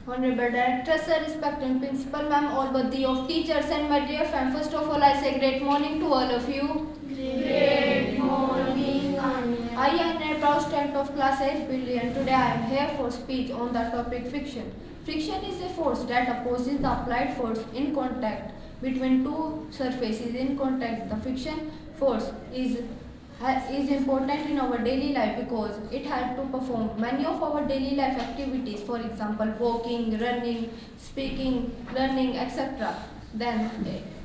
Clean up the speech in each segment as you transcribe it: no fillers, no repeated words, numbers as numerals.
Honorable Director, Sir, respected Principal Ma'am, all worthy of teachers and my dear friend, first of all I say great morning to all of you. Great morning, Anya. I am a proud student of class 8 billion. Today I am here for speech on the topic friction. Friction is a force that opposes the applied force in contact between two surfaces. In contact, the friction force is important in our daily life because it helps to perform many of our daily life activities, for example walking, running, speaking, learning, etc. Then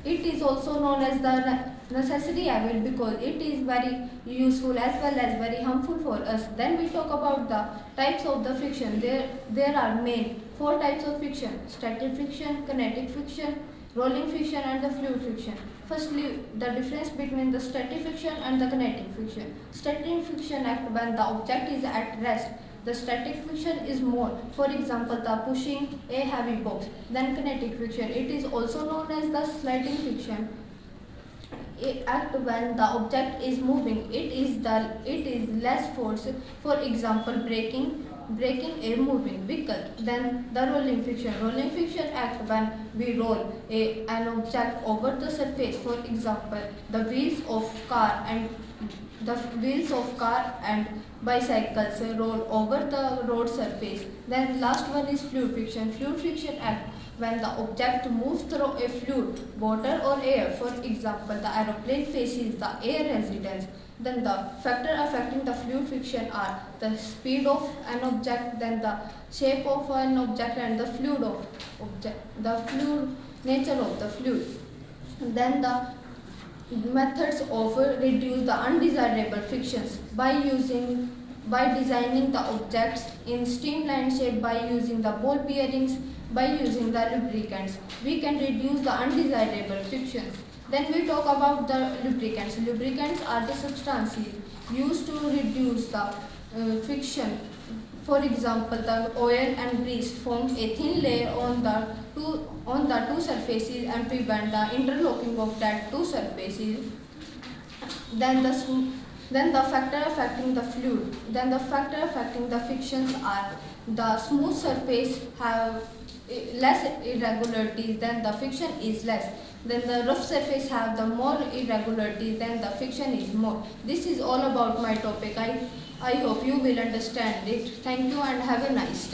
it is also known as the necessary evil because it is very useful as well as very harmful for us. Then we talk about the types of the friction. There are main four types of friction: static friction, kinetic friction, rolling friction and the fluid friction. Firstly, the difference between the static friction and the kinetic friction. Static friction acts when the object is at rest. The static friction is more. For example, the pushing a heavy box. Then kinetic friction. It is also known as the sliding friction. It acts when the object is moving. It is less force. For example, braking a moving vehicle. Then the rolling friction. Rolling friction acts when we roll an object over the surface. For example, the wheels of car and bicycles roll over the road surface. Then last one is fluid friction. Fluid friction acts when the object moves through a fluid, water or air. For example, the aeroplane faces the air resistance. Then the factors affecting the fluid friction are the speed of an object, then the shape of an object and the fluid nature of the fluid. Then the methods of reduce the undesirable frictions by designing the objects in streamlined shape, by using the ball bearings, by using the lubricants. We can reduce the undesirable frictions. Then we talk about the lubricants. Lubricants are the substances used to reduce the friction. For example, the oil and grease form a thin layer on the two surfaces and prevent the interlocking of that two surfaces. Then the factor affecting the fluid. Then the factor affecting the frictions are the smooth surface have less irregularities, then the friction is less. Then the rough surface have the more irregularities, then the friction is more. This is all about my topic. I hope you will understand it. Thank you and have a nice day.